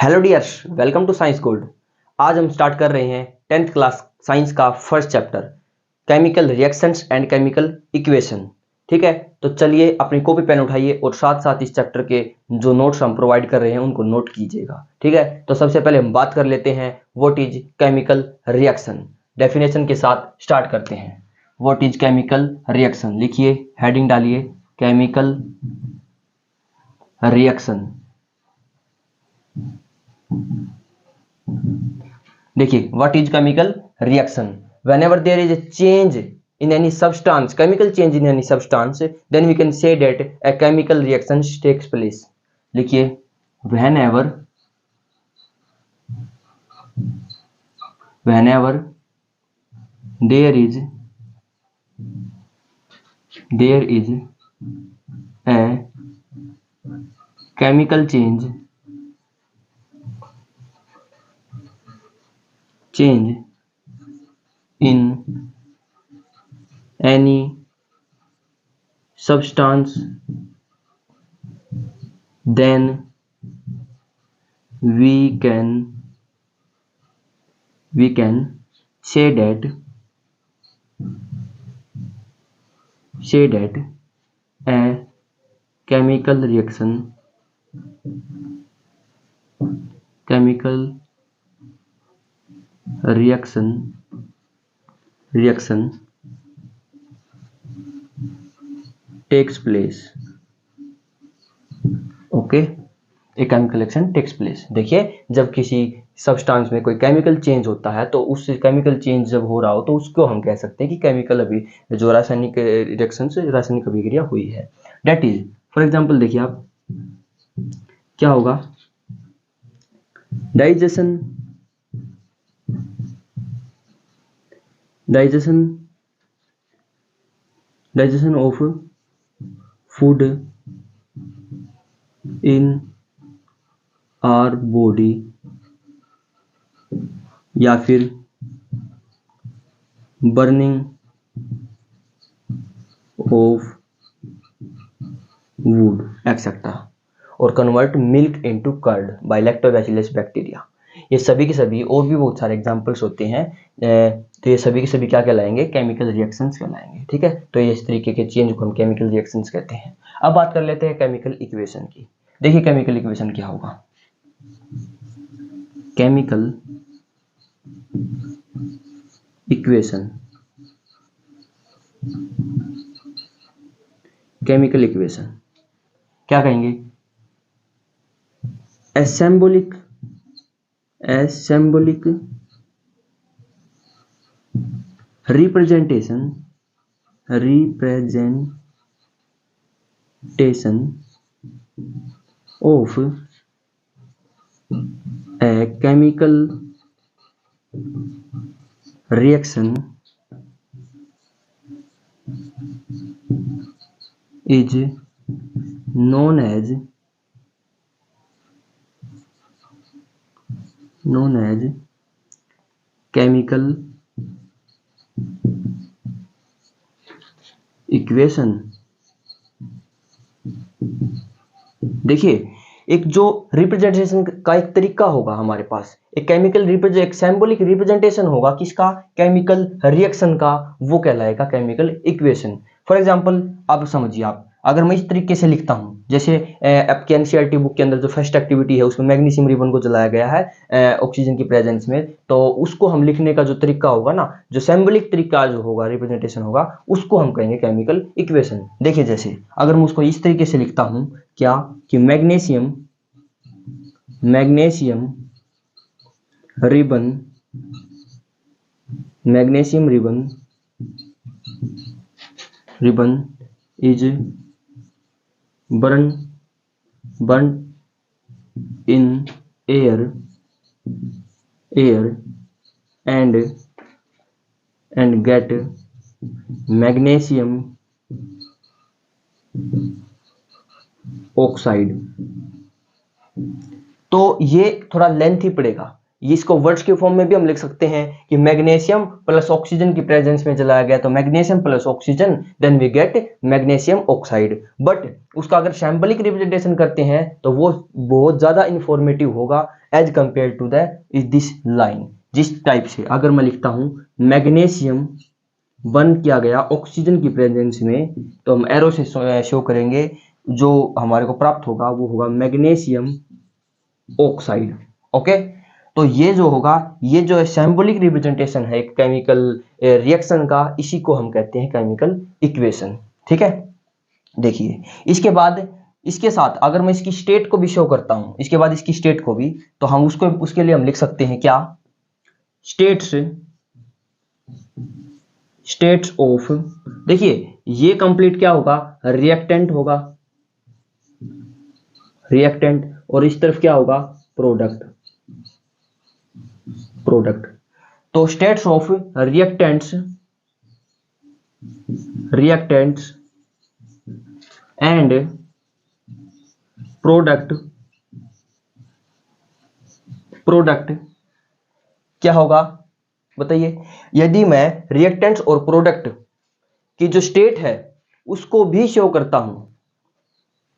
Hello dears, welcome to science gold. आज हम start कर रहे हैं 10th क्लास साइंस का first chapter chemical reactions and chemical equation. ठीक है, तो चलिए अपनी कॉपी पेन उठाइए और साथ साथ इस चैप्टर के जो नोट्स हम प्रोवाइड कर रहे हैं उनको नोट कीजिएगा। ठीक है, तो सबसे पहले हम बात कर लेते हैं what is chemical reaction. Definition के साथ स्टार्ट करते हैं। व्हाट इज केमिकल रिएक्शन, लिखिए, हेडिंग डालिए केमिकल रिएक्शन। देखिए, what is chemical reaction? whenever there is a change in any substance, chemical change in any substance, then we can say that a chemical reaction takes place. लिखिए, whenever there is a chemical change in any substance, then we can say that a chemical reaction takes place. Okay, a chemical reaction takes place. देखिए, जब किसी substance में कोई chemical change होता है तो उस केमिकल चेंज जब हो रहा हो तो उसको हम कह सकते हैं कि केमिकल अभी जो रासायनिक रिएक्शन से रासायनिक अभिक्रिया हुई है। डेट इज, फॉर एग्जांपल देखिए आप, क्या होगा? Digestion of food in our body, या फिर बर्निंग ऑफ वुड एक्सेट्रा, और convert milk into curd by lactobacillus bacteria. ये सभी के सभी और भी बहुत सारे एग्जांपल्स होते हैं। तो ये सभी के सभी क्या कहलाएंगे? केमिकल रिएक्शंस कहलाएंगे। ठीक है, तो ये इस तरीके के चेंज को हम केमिकल रिएक्शंस कहते हैं। अब बात कर लेते हैं केमिकल इक्वेशन की। देखिए, केमिकल इक्वेशन क्या होगा? केमिकल इक्वेशन क्या कहेंगे? Symbolic representation of a chemical reaction is known as chemical equation। देखिए, एक जो रिप्रेजेंटेशन का एक तरीका होगा हमारे पास, एक एक सिंबॉलिक रिप्रेजेंटेशन होगा किसका? केमिकल रिएक्शन का, वो कहलाएगा केमिकल इक्वेशन। फॉर एग्जांपल, आप समझिए, आप अगर मैं इस तरीके से लिखता हूं, जैसे आपके एनसीईआरटी बुक के अंदर जो फर्स्ट एक्टिविटी है उसमें मैग्नीशियम रिबन को जलाया गया है ऑक्सीजन की प्रेजेंस में, तो उसको हम लिखने का जो तरीका होगा ना, जो सिंबॉलिक तरीका जो होगा, रिप्रेजेंटेशन होगा, उसको हम कहेंगे केमिकल इक्वेशन। देखिए, जैसे अगर मैं उसको इस तरीके से लिखता हूं, क्या कि magnesium ribbon is burnt in air and get magnesium oxide। तो ये थोड़ा लेंथी पड़ेगा, इसको वर्ड्स के फॉर्म में भी हम लिख सकते हैं कि मैग्नीशियम प्लस ऑक्सीजन की प्रेजेंस में जलाया गया तो magnesium plus oxygen, then we get magnesium oxide. But उसका अगर सैम्बलिक रिप्रेजेंटेशन करते हैं तो वो बहुत ज्यादा इंफॉर्मेटिव होगा as compare to the this line. जिस टाइप से अगर मैं लिखता हूं मैग्नीशियम बर्न किया गया ऑक्सीजन की प्रेजेंस में, तो हम एरो से शो करेंगे, जो हमारे को प्राप्त होगा वो होगा मैग्नीशियम ऑक्साइड। ओके, तो ये जो होगा, ये जो सिंबॉलिक रिप्रेजेंटेशन है एक केमिकल रिएक्शन का, इसी को हम कहते हैं केमिकल इक्वेशन। ठीक है, देखिए इसके बाद इसके साथ अगर मैं इसकी स्टेट को भी शो करता हूं, इसके बाद इसकी स्टेट को भी, तो हम उसको उसके लिए हम लिख सकते हैं क्या, स्टेट्स ऑफ, देखिए ये कंप्लीट क्या होगा, रिएक्टेंट होगा, रिएक्टेंट, और इस तरफ क्या होगा, प्रोडक्ट। तो states of reactants and product क्या होगा बताइए। यदि मैं रिएक्टेंट्स और प्रोडक्ट की जो स्टेट है उसको भी शो करता हूं,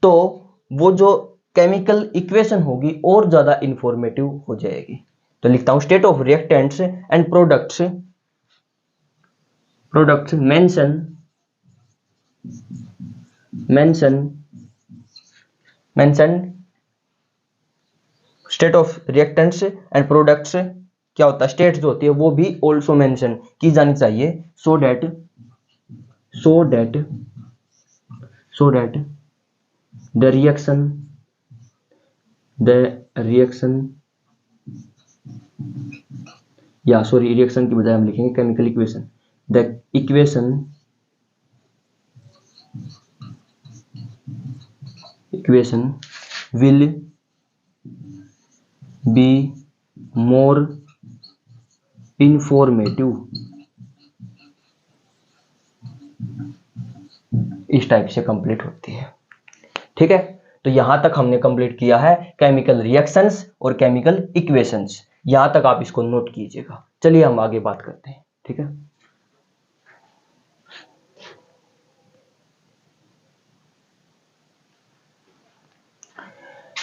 तो वो जो केमिकल इक्वेशन होगी और ज्यादा इंफॉर्मेटिव हो जाएगी। तो लिखता हूं state of reactants and products mention state of reactants and products, क्या होता है, स्टेट जो होती है वो भी ऑल्सो मेंशन की जानी चाहिए, सो डेट द रिएक्शन या सॉरी रिएक्शन की बजाय हम लिखेंगे chemical equation, the equation will be more informative. इस टाइप से कंप्लीट होती है। ठीक है, तो यहां तक हमने कंप्लीट किया है केमिकल रिएक्शंस और केमिकल इक्वेशंस। यहां तक आप इसको नोट कीजिएगा। चलिए हम आगे बात करते हैं। ठीक है,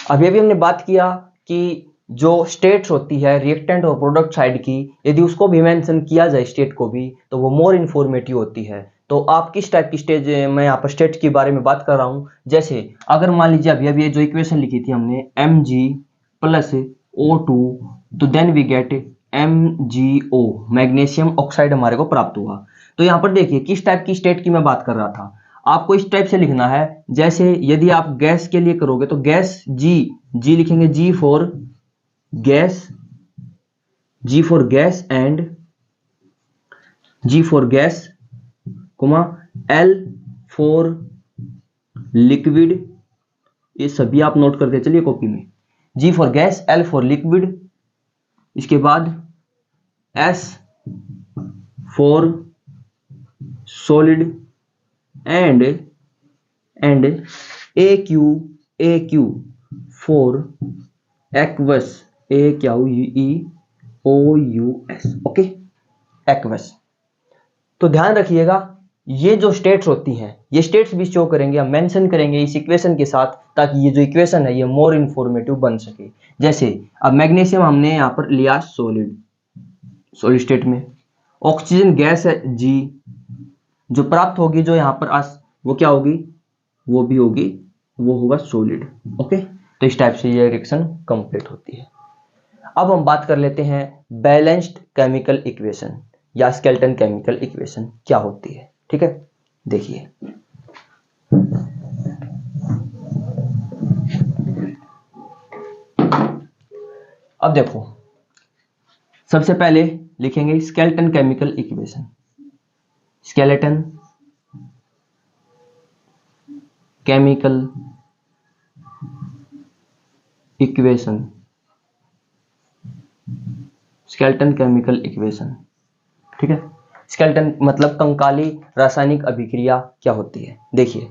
अभी हमने बात किया कि जो स्टेट्स होती है रिएक्टेंट और प्रोडक्ट साइड की, यदि उसको भी मेंशन किया जाए स्टेट को भी, तो वो मोर इन्फॉर्मेटिव होती है। तो आप किस टाइप की स्टेज, मैं यहाँ पर स्टेट के बारे में बात कर रहा हूँ। जैसे अगर मान लीजिए अभी ये जो इक्वेशन लिखी थी हमने Mg प्लस O2, तो then we get MgO, magnesium oxide हमारे को प्राप्त हुआ। तो यहाँ पर देखिए किस टाइप की स्टेट की मैं बात कर रहा था। आपको इस टाइप से लिखना है, जैसे यदि आप गैस के लिए करोगे तो गैस जी लिखेंगे, G for gas comma L for liquid, ये सभी आप नोट करके चलिए कॉपी में, G for gas, L for liquid, इसके बाद S for solid and AQ for aqueous, AQUEOUS। Okay, aqueous. तो ध्यान रखिएगा ये जो स्टेट्स होती हैं, ये स्टेट्स भी शो करेंगे, हम मेंशन करेंगे इस इक्वेशन के साथ, ताकि ये जो इक्वेशन है ये मोर इंफॉर्मेटिव बन सके। जैसे अब मैग्नीशियम हमने यहाँ पर लिया सॉलिड स्टेट में, ऑक्सीजन गैस है G, जो प्राप्त होगी जो यहाँ पर वो क्या होगी, वो भी होगी, वो होगा सॉलिड। ओके, तो इस टाइप से ये रिएक्शन कंप्लीट होती है। अब हम बात कर लेते हैं बैलेंस्ड केमिकल इक्वेशन या स्केलेटन केमिकल इक्वेशन क्या होती है। ठीक है, देखिए अब देखो, सबसे पहले लिखेंगे skeleton chemical equation, skeleton chemical equation, skeleton chemical equation. ठीक है, स्केलेटन मतलब कंकाली रासायनिक अभिक्रिया क्या होती है। देखिए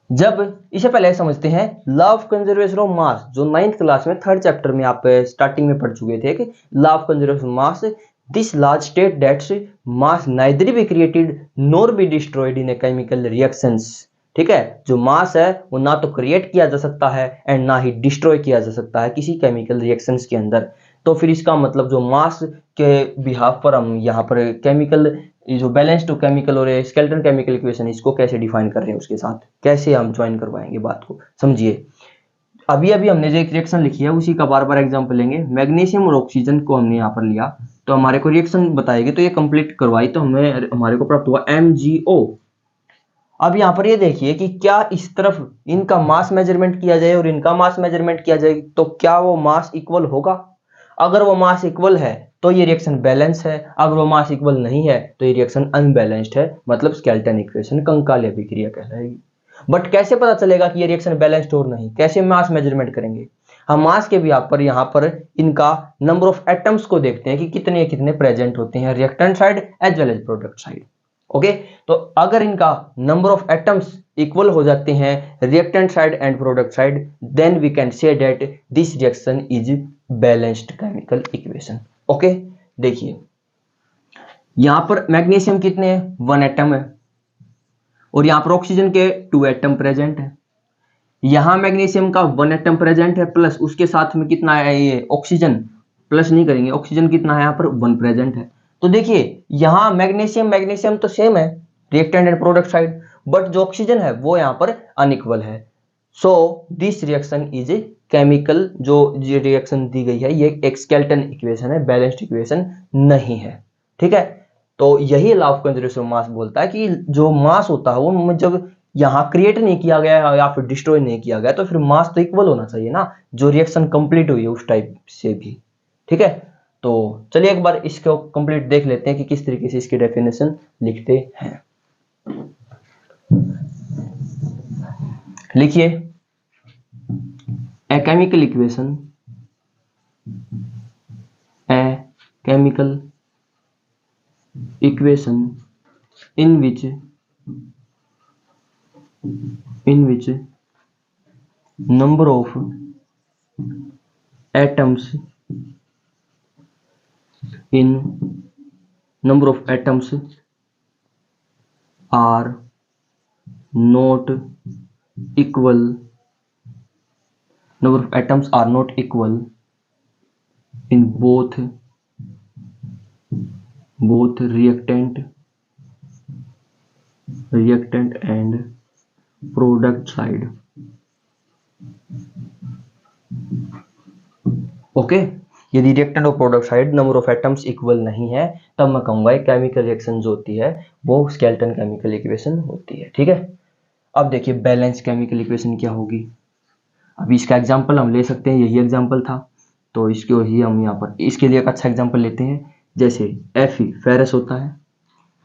जब इसे पहले समझते हैं law of conservation of mass, जो 9th क्लास में 3rd चैप्टर में आप स्टार्टिंग में पढ़ चुके थे कि law of conservation mass, this law state that mass neither be created nor be destroyed in a chemical reactions. ठीक है, जो मास है वो ना तो क्रिएट किया जा सकता है एंड ना ही डिस्ट्रॉय किया जा सकता है किसी केमिकल रिएक्शंस के अंदर। तो फिर इसका मतलब जो मास के बिहाफ पर हम यहाँ पर केमिकल, ये जो बैलेंस टू केमिकल और स्केलेटन केमिकल इक्वेशन, इसको कैसे डिफाइन कर रहे हैं, उसके साथ कैसे हम ज्वाइन करवाएंगे बात को, समझिए। अभी अभी हमने जो एक रिएक्शन लिखी है उसी का बार बार एग्जांपल लेंगे। मैग्नीशियम और ऑक्सीजन को हमने यहाँ पर लिया तो हमारे को रिएक्शन बताएगी, तो ये कंप्लीट करवाई तो हमें हमारे को प्राप्त हुआ MgO। अब यहाँ पर ये देखिए कि क्या इस तरफ इनका मास मेजरमेंट किया जाए और इनका मास मेजरमेंट किया जाए तो क्या वो मास इक्वल होगा? अगर वो मास इक्वल है तो ये रिएक्शन बैलेंस है, अगर वो मास इक्वल नहीं है तो ये रिएक्शन अनबैलेंस्ड है, मतलब स्केलेटन इक्वेशन, कंकाली अभिक्रिया कहलाएगी। बट कैसे पता चलेगा कि ये रिएक्शन बैलेंस्ड और नहीं? कैसे मास मेजरमेंट करेंगे? हम मास के भी यहाँ पर इनका नंबर ऑफ एटम्स को देखते हैं कि कितने कितने प्रेजेंट होते हैं reactant side as well as product side. Okay, तो अगर इनका नंबर ऑफ एटम्स इक्वल हो जाते हैं reactant side and product side, then we can say that this reaction is balanced chemical equation. Okay, देखिए यहां पर मैग्नीशियम कितने हैं? 1 एटम है, और यहां पर ऑक्सीजन के 2 एटम प्रेजेंट है। यहां मैग्नीशियम का 1 एटम प्रेजेंट है, प्लस उसके साथ में कितना है ये ऑक्सीजन, प्लस नहीं करेंगे, ऑक्सीजन कितना है यहाँ पर 1 प्रेजेंट है। तो देखिए यहां मैग्नीशियम मैग्नीशियम तो सेम है reactant and product side, but जो ऑक्सीजन है वो यहाँ पर अनइक्वल है। So this reaction is a chemical, जो रिएक्शन दी गई है ये एक स्केलेटन इक्वेशन है, बैलेंस्ड इक्वेशन नहीं है। ठीक है, तो यही law of conservation of mass बोलता है कि जो मास होता है वो जब यहाँ क्रिएट नहीं किया गया है या फिर डिस्ट्रॉय नहीं किया गया तो फिर मास तो इक्वल होना चाहिए ना, जो रिएक्शन कंप्लीट हुई है उस टाइप से भी। ठीक है, तो चलिए एक बार इसको कंप्लीट देख लेते हैं कि किस तरीके से इसकी डेफिनेशन लिखते हैं। लिखिए, a chemical equation, a chemical equation in which number of atoms are not equal, number of atoms are not equal in both reactant and product side. Okay, यदि रिएक्टेंट और product side number of atoms equal नहीं है तब मैं कहूंगा chemical reaction जो होती है वो स्केलेटन केमिकल इक्वेशन होती है। ठीक है, अब देखिए बैलेंस केमिकल इक्वेशन क्या होगी। अभी इसका एग्जांपल हम ले सकते हैं, यही एग्जांपल था तो इसको ही हम यहाँ पर इसके लिए एक अच्छा एग्जांपल लेते हैं। जैसे Fe फेरस होता है,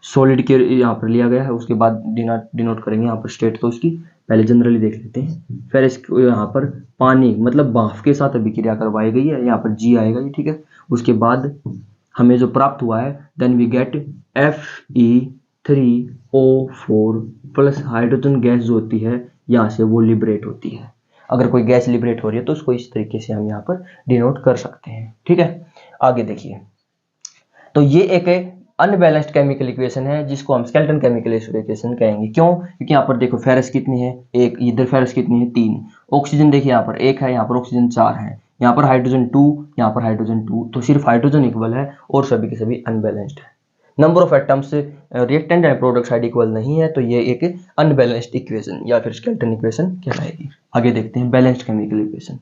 सॉलिड के यहाँ पर लिया गया है, उसके बाद डिनोट करेंगे यहाँ पर स्टेट, तो उसकी पहले जनरली देख लेते हैं। फिर इसको यहाँ पर पानी मतलब भाप के साथ अभिक्रिया करवाई गई है, यहाँ पर G आएगा ये। ठीक है, उसके बाद हमें जो प्राप्त हुआ है then we get Fe3O4 plus hydrogen gas जो होती है यहाँ से वो लिबरेट होती है। अगर कोई गैस लिबरेट हो रही है तो उसको इस तरीके से हम यहाँ पर डिनोट कर सकते हैं। ठीक है, आगे देखिए, तो ये एक अनबैलेंस्ड केमिकल इक्वेशन है जिसको हम स्केलेटन केमिकल इक्वेशन कहेंगे। क्यों? क्योंकि यहाँ पर देखो फेरस कितनी है, एक, इधर फेरस कितनी है, 3, ऑक्सीजन देखिए यहाँ पर 1 है, यहाँ पर ऑक्सीजन 4 है, यहाँ पर हाइड्रोजन 2, यहाँ पर हाइड्रोजन 2, तो सिर्फ हाइड्रोजन इक्वल है और सभी के सभी अनबैलेंस्ड है। Number of atoms reactant and product side equal नहीं है, तो ये एक अनबैलेंस्ड इक्वेशन या फिर स्केलेटन इक्वेशन कहलाएगी। आगे देखते हैं balanced chemical equation.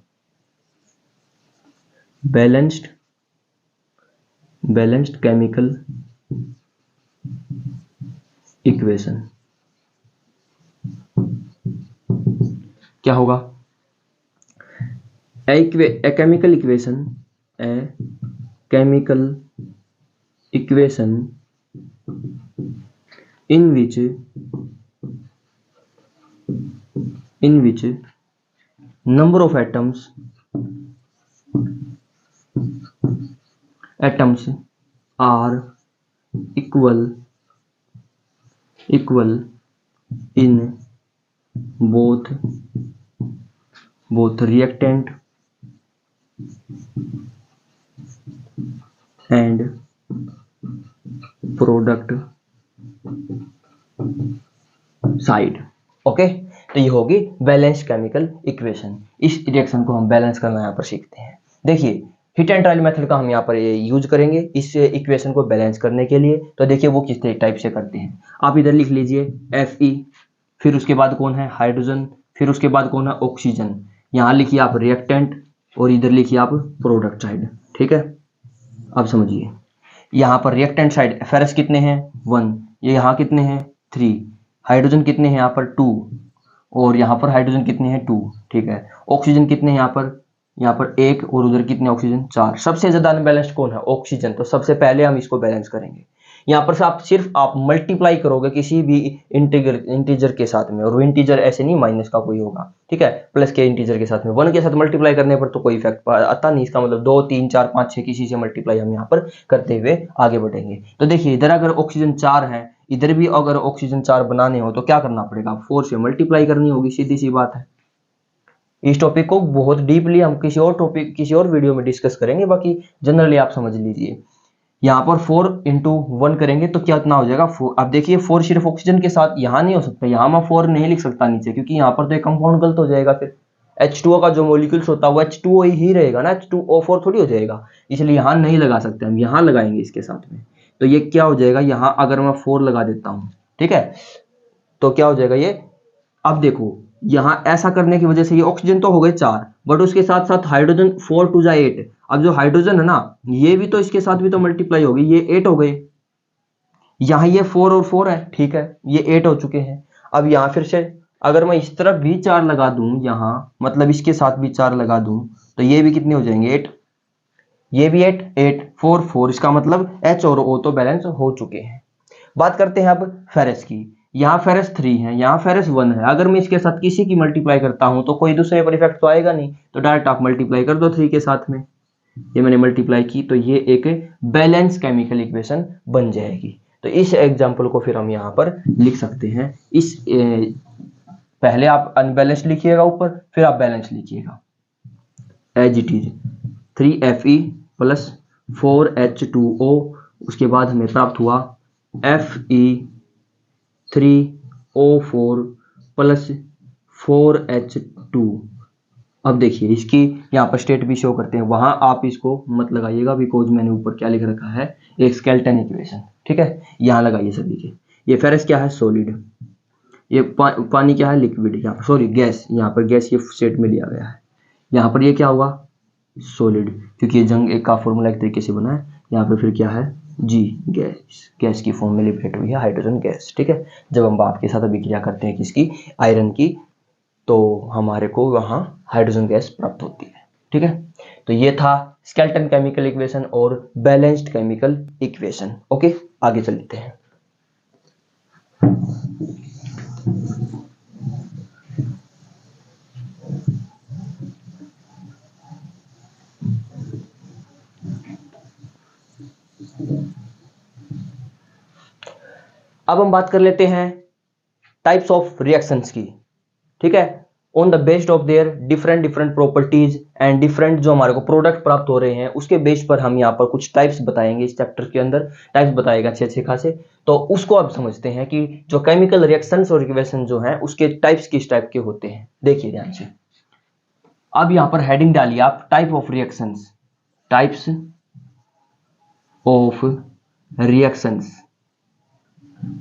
Balanced chemical equation क्या होगा? A chemical equation in which number of atoms are equal in both reactant and product side. Okay, तो ये होगी बैलेंस केमिकल इक्वेशन। इस रिएक्शन को हम बैलेंस करना यहाँ पर सीखते हैं। देखिए हीट एंड ट्रायल मेथड का हम यहाँ पर यूज करेंगे इस इक्वेशन को बैलेंस करने के लिए। तो देखिए वो किस टाइप से करते हैं, आप इधर लिख लीजिए Fe, फिर उसके बाद कौन है हाइड्रोजन, फिर उसके बाद कौन है ऑक्सीजन, यहाँ लिखिए आप रिएक्टेंट और इधर लिखिए आप प्रोडक्ट साइड। ठीक है, अब समझिए यहाँ पर रिएक्टेंट साइड फेरस कितने हैं 1, ये यहाँ कितने हैं 3, हाइड्रोजन कितने हैं यहाँ पर 2 और यहाँ पर हाइड्रोजन कितने हैं 2। ठीक है, ऑक्सीजन कितने हैं यहाँ पर 1 और उधर कितने ऑक्सीजन 4। सबसे ज्यादा अनबैलेंस्ड कौन है ऑक्सीजन, तो सबसे पहले हम इसको बैलेंस करेंगे। यहाँ पर से आप सिर्फ आप मल्टीप्लाई करोगे किसी भी इंटीजर के साथ में, और वो इंटीजर ऐसे नहीं माइनस का कोई होगा, ठीक है, प्लस के इंटीजर के साथ में 1 के साथ मल्टीप्लाई करने पर तो कोई इफेक्ट आता नहीं। इसका मतलब 2 3 4 5 6 किसी से मल्टीप्लाई हम यहाँ पर करते हुए आगे बढ़ेंगे। तो देखिए इधर अगर ऑक्सीजन 4 है, इधर भी अगर ऑक्सीजन 4 बनाने हो तो क्या करना पड़ेगा 4 से मल्टीप्लाई करनी होगी, सीधी सी बात है। इस टॉपिक को बहुत डीपली हम किसी और वीडियो में डिस्कस करेंगे, बाकी जनरली आप समझ लीजिए। यहाँ पर 4 × 1 करेंगे तो क्या इतना हो जाएगा 4। अब देखिए 4 सिर्फ ऑक्सीजन के साथ यहाँ नहीं हो सकता, यहाँ मैं 4 नहीं लिख सकता नीचे, क्योंकि यहाँ पर तो एक कंपाउंड गलत हो जाएगा। फिर H2O का जो मॉलिक्यूल्स होता है वो H2O ही रहेगा ना, H2O4 थोड़ी हो जाएगा, इसलिए यहाँ नहीं लगा सकते हम, यहाँ लगाएंगे इसके साथ में। तो ये क्या हो जाएगा, यहाँ अगर मैं 4 लगा देता हूँ, ठीक है, तो क्या हो जाएगा ये। अब देखो यहाँ ऐसा करने की वजह से ये ऑक्सीजन तो हो गए 4, बट उसके साथ साथ हाइड्रोजन 4 × 2 = 8। अब जो हाइड्रोजन है ना ये भी तो इसके साथ भी तो मल्टीप्लाई होगी, ये 8 हो गए, यहाँ ये 4 और 4 है, ठीक है, ये 8 हो चुके हैं। अब यहाँ फिर से अगर मैं इस तरफ भी 4 लगा दूं, यहाँ मतलब इसके साथ भी 4 लगा दूं, तो ये भी कितने हो जाएंगे 8, ये भी 8 8 4 4, इसका मतलब H और O तो बैलेंस हो चुके हैं। बात करते हैं अब फेरस की। यहाँ फेरस 3 है, यहाँ फेरस 1 है, अगर मैं इसके साथ किसी की मल्टीप्लाई करता हूं तो कोई दूसरे पर इफेक्ट तो आएगा नहीं, तो डायरेक्ट आप मल्टीप्लाई कर दो 3 के साथ में। ये मैंने मल्टीप्लाई की तो ये एक बैलेंस केमिकल इक्वेशन बन जाएगी। तो इस एग्जांपल को फिर हम यहाँ पर लिख सकते हैं। पहले आप अनबैलेंस लिखिएगा ऊपर, फिर आप बैलेंस लिखिएगा as it is 3Fe + 4H2O, उसके बाद हमें प्राप्त हुआ Fe3O4 + 4H2। अब देखिए इसकी यहाँ पर स्टेट भी शो करते हैं, वहां आप इसको मत लगाइएगा बिकॉज मैंने ऊपर क्या लिख रखा है एक स्केलेटन इक्वेशन, ठीक है, यहाँ लगाइए सभी के। ये फेरस क्या है सॉलिड, ये पानी क्या है लिक्विड, यहाँ सॉरी गैस, यहाँ पर गैस ये स्टेट में लिया गया है। यहाँ पर ये क्या होगा सॉलिड, क्योंकि ये जंग एक का फॉर्मूला एक तरीके से बना है। यहाँ पर फिर क्या है जी गैस की फॉर्म में लिबरेट हुई है हाइड्रोजन गैस, ठीक है। जब हम बाप के साथ अभिक्रिया करते हैं किसकी आयरन की, तो हमारे को वहां हाइड्रोजन गैस प्राप्त होती है, ठीक है। तो ये था स्केलेटन केमिकल इक्वेशन और बैलेंस्ड केमिकल इक्वेशन। ओके, आगे चलते हैं। अब हम बात कर लेते हैं टाइप्स ऑफ रिएक्शंस की, ठीक है, on the based of their different properties and different जो हमारे को प्रोडक्ट प्राप्त हो रहे हैं उसके बेस पर हम यहाँ पर कुछ टाइप्स बताएंगे। इस चैप्टर के अंदर टाइप्स बताएगा अच्छे खासे, तो उसको अब समझते हैं कि जो केमिकल रिएक्शंस और इक्वेशन जो हैं उसके टाइप्स किस टाइप के होते हैं। देखिए ध्यान से, अब यहाँ पर हेडिंग डालिए आप type of reactions, types of reactions.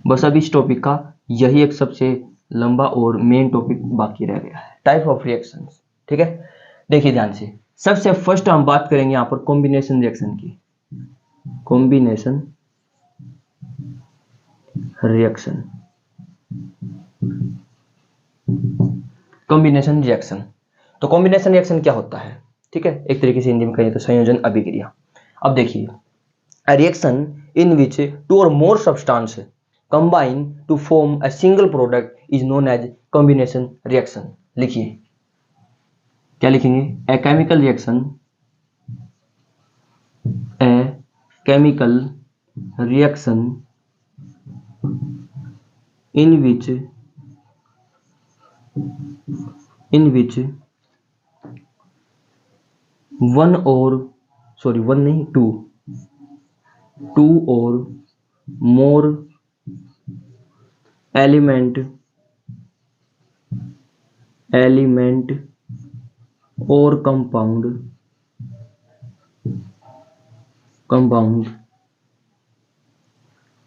बस अब इस टॉपिक का यही एक सबसे लंबा और मेन टॉपिक बाकी रह गया है, टाइप ऑफ रिएक्शंस, ठीक है। देखिए ध्यान से, सबसे फर्स्ट हम बात करेंगे यहाँ पर कॉम्बिनेशन रिएक्शन की, कॉम्बिनेशन रिएक्शन, कॉम्बिनेशन रिएक्शन। तो कॉम्बिनेशन रिएक्शन क्या होता है, ठीक है, एक तरीके से हिंदी में कहें तो संयोजन अभिक्रिया। अब देखिए, a reaction in which 2 or more substances combine to form a single product is known as combination reaction। लिखिए क्या लिखेंगे, a chemical reaction in which in which one or sorry one नहीं two or more element or compound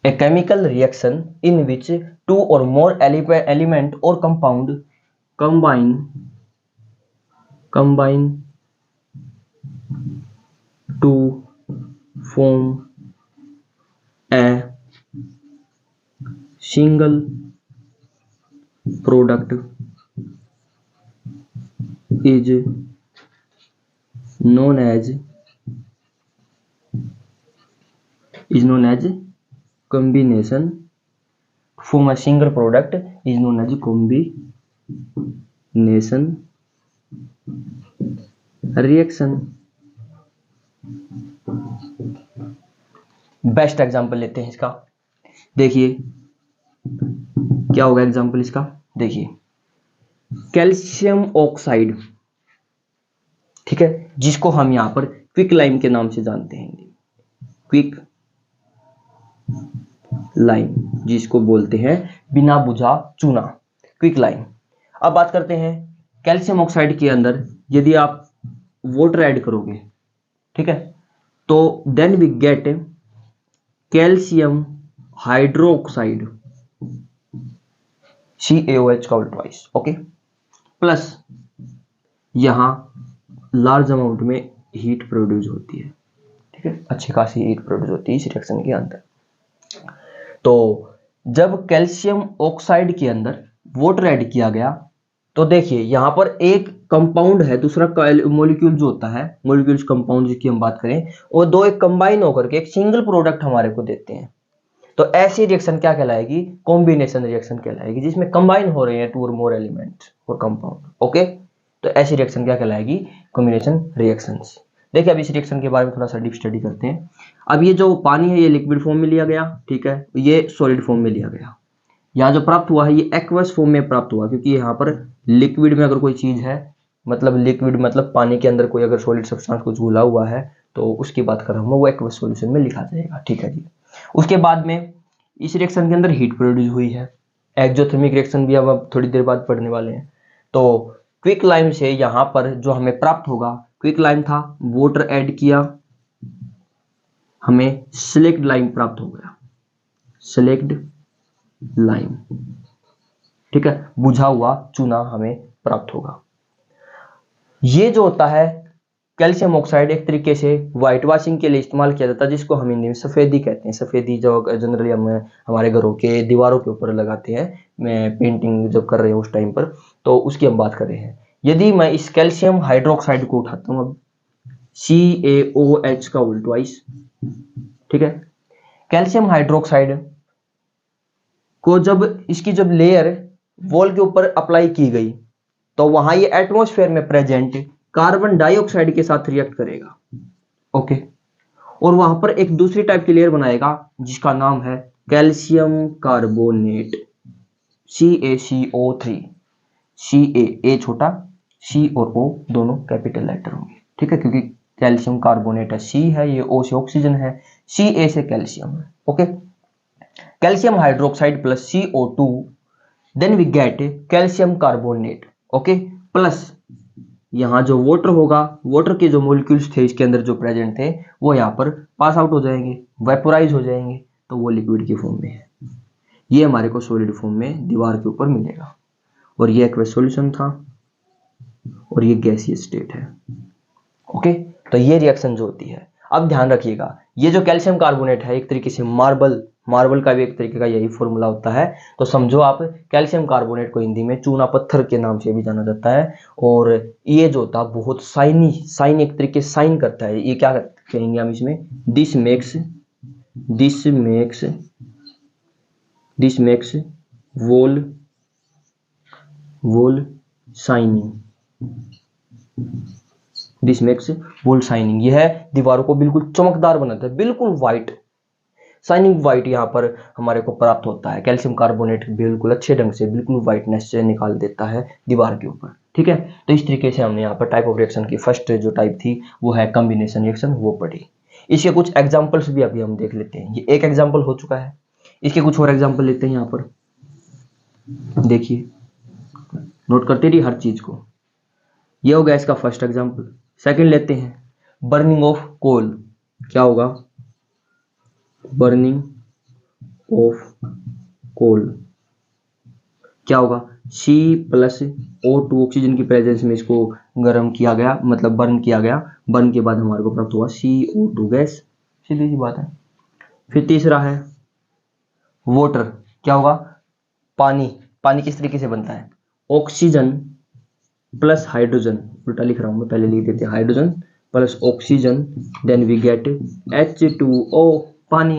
a chemical reaction in which two or more element or compound combine to form a single product is known as combination. Form a single product is known as combination reaction. Best example लेते हैं इसका। देखिए क्या होगा example इसका। देखिए calcium oxide, ठीक है, जिसको हम यहां पर क्विक लाइम के नाम से जानते हैं। क्विक लाइम जिसको बोलते हैं बिना बुझा चूना, क्विक लाइम। अब बात करते हैं कैल्शियम ऑक्साइड के अंदर यदि आप वाटर ऐड करोगे, ठीक है, तो then we get calcium hydroxide CaOH का ट्वाइस, ओके, प्लस यहां लार्ज अमाउंट में हीट प्रोड्यूस होती है, ठीक है, अच्छी खासी हीट प्रोड्यूस होती है इस रिएक्शन के अंदर। तो जब कैल्शियम ऑक्साइड के अंदर वाटर ऐड किया गया तो देखिए यहां पर एक कंपाउंड है, दूसरा मॉलिक्यूल जो होता है, मॉलिक्यूल्स कंपाउंड जिसकी हम बात करें, वो दो एक कंबाइन होकर के एक सिंगल प्रोडक्ट हमारे को देते हैं। तो ऐसी रिएक्शन क्या कहलाएगी? कॉम्बिनेशन रिएक्शन कहलाएगी, जिसमें कंबाइन हो रहे हैं two or more elements or compound, okay. तो ऐसी रिएक्शन क्या कहलाएगी? Combination reactions. देखिए अब इस रिएक्शन के बारे में थोड़ा सा डीप स्टडी करते हैं। अब ये जो पानी है ये लिक्विड फॉर्म में लिया गया, ठीक है, ये सॉलिड फॉर्म में लिया गया। यहाँ जो प्राप्त हुआ है ये एक्वस फॉर्म में प्राप्त हुआ, क्योंकि यहाँ पर लिक्विड में अगर कोई चीज है, मतलब लिक्विड मतलब पानी के अंदर कोई अगर सॉलिड सब्सटेंस कुछ घुला हुआ है तो उसकी बात कर रहा हूँ, वो एक्वस सॉल्यूशन में लिखा जाएगा, ठीक है जी। उसके बाद में इस रिएक्शन के अंदर हीट प्रोड्यूस हुई है, एक्सोथर्मिक रिएक्शन भी अब थोड़ी देर बाद पढ़ने वाले हैं। तो क्विक लाइम से यहाँ पर जो हमें प्राप्त होगा, क्विक लाइम था, वाटर ऐड किया, हमें स्लेक्ड लाइम प्राप्त हो गया, स्लेक्ड लाइम, ठीक है, बुझा हुआ चूना हमें प्राप्त होगा। ये जो होता है कैल्शियम ऑक्साइड एक तरीके से व्हाइट वॉशिंग के लिए इस्तेमाल किया जाता है, जिसको हम हिंदी में सफेदी कहते हैं। सफेदी जो जनरली हम हमारे घरों के दीवारों के ऊपर लगाते हैं, मैं पेंटिंग जब कर रहे हैं उस टाइम पर, तो उसकी हम बात कर रहे हैं। यदि मैं इस कैल्शियम हाइड्रोक्साइड को उठाता हूं, अब CaOH का उल्टवाइस, ठीक है, कैल्शियम हाइड्रोक्साइड को जब इसकी जब लेयर वॉल के ऊपर अप्लाई की गई तो वहां ये एटमॉस्फेयर में प्रेजेंट कार्बन डाइऑक्साइड के साथ रिएक्ट करेगा, ओके, और वहां पर एक दूसरी टाइप की लेयर बनाएगा जिसका नाम है कैल्शियम कार्बोनेट, CaCO3, A छोटा, C और O दोनों कैपिटल लेटर होंगे, ठीक है, क्योंकि कैल्शियम कार्बोनेट है, C है, ये O से ऑक्सीजन है, Ca से कैल्शियम है, okay. Calcium hydroxide plus CO2, then we get calcium carbonate, okay, plus यहां जो वाटर होगा, वाटर के जो मॉलिक्यूल्स थे इसके अंदर जो प्रेजेंट थे वो यहां पर पास आउट हो जाएंगे, वेपोराइज हो जाएंगे, तो वो लिक्विड की फॉर्म में है। ये हमारे को सॉलिड फॉर्म में दीवार के ऊपर मिलेगा, और ये एक्वस सॉल्यूशन था और ये गैसियस स्टेट है, ओके। तो ये रिएक्शन जो होती है, अब ध्यान रखिएगा, ये जो कैल्शियम कार्बोनेट है एक तरीके से मार्बल का भी एक तरीके का यही फॉर्मूला होता है। तो समझो आप कैल्शियम कार्बोनेट को हिंदी में चूना पत्थर के नाम से भी जाना जाता है, और ये जो होता है बहुत साइन एक तरीके से साइन करता है। ये क्या कहेंगे हम इसमें? This makes wall shining, this makes wall shining, यह दीवारों को बिल्कुल चमकदार बनाता है, बिल्कुल व्हाइट। शाइनिंग वाइट यहाँ पर हमारे को प्राप्त होता है। कैल्शियम कार्बोनेट बिल्कुल अच्छे ढंग से बिल्कुल वाइटनेस से निकाल देता है दीवार के ऊपर, ठीक है। तो इस तरीके से हमने यहाँ पर टाइप ऑफ रिएक्शन की फर्स्ट जो टाइप थी वो है कॉम्बिनेशन रिएक्शन, वो पढ़ी। इसके कुछ एग्जाम्पल्स भी अभी हम देख लेते हैं। ये एक एग्जाम्पल हो चुका है, इसके कुछ और एग्जाम्पल लेते हैं। यहाँ पर देखिए, नोट करते रहिए हर चीज को। ये हो गया इसका फर्स्ट एग्जाम्पल। सेकंड लेते हैं, बर्निंग ऑफ कोल। क्या होगा? बर्निंग ऑफ कोल क्या होगा? C+O2 ऑक्सीजन की प्रेजेंस में इसको गर्म किया गया, मतलब बर्न किया गया। बर्न के बाद हमारे को प्राप्त हुआ CO2 गैस, सीधी सी बात है। फिर तीसरा है वाटर। क्या होगा? पानी। पानी किस तरीके से बनता है? ऑक्सीजन प्लस हाइड्रोजन, उल्टा लिख रहा हूं मैं, पहले लिख देते हैं hydrogen plus oxygen, then we get H2O, पानी।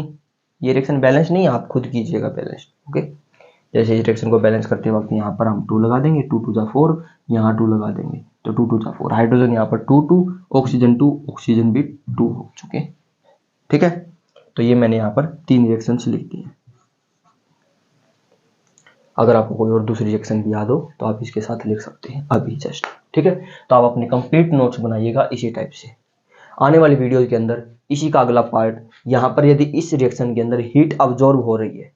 ये रिएक्शन बैलेंस नहीं है, आप खुद कीजिएगा बैलेंस, ओके। जैसे इस रिएक्शन को बैलेंस करते वक्त यहाँ पर हम 2 लगा देंगे, 2 2 जा 4, यहाँ 2 लगा देंगे तो 2 2 जा 4, हाइड्रोजन यहाँ पर 2 2, ऑक्सीजन 2, ऑक्सीजन भी 2 हो चुके, ठीक है। तो ये मैंने यहाँ पर 3 रिएक्शंस लिख दिए। अगर आपको कोई और दूसरी रिएक्शन भी याद हो तो आप इसके साथ लिख सकते हैं अभी जस्ट, ठीक है। तो आप अपने कंप्लीट नोट्स बनाइएगा इसी टाइप से। आने वाली वीडियो के अंदर इसी का अगला पार्ट, यहाँ पर यदि इस रिएक्शन के अंदर हीट अब्जॉर्ब हो रही है,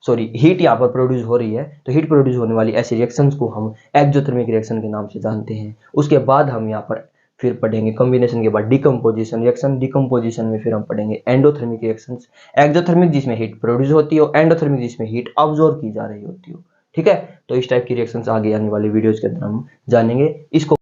सॉरी हीट यहाँ पर प्रोड्यूस हो रही है, तो हीट प्रोड्यूस होने वाली ऐसी रिएक्शंस को हम एक्जोथर्मिक रिएक्शन के नाम से जानते हैं। उसके बाद हम यहाँ पर फिर पढ़ेंगे कॉम्बिनेशन के बाद डिकम्पोजिशन रिएक्शन, डिकम्पोजिशन में फिर हम पढ़ेंगे एंडोथर्मिक रिएक्शंस, एक्जोथर्मिक जिसमें हीट प्रोड्यूस होती हो, एंडोथर्मिक जिसमें हीट अब्जॉर्ब की जा रही होती हो, ठीक है। तो इस टाइप की रिएक्शंस आगे आने वाली वीडियोज के अंदर हम जानेंगे। इसको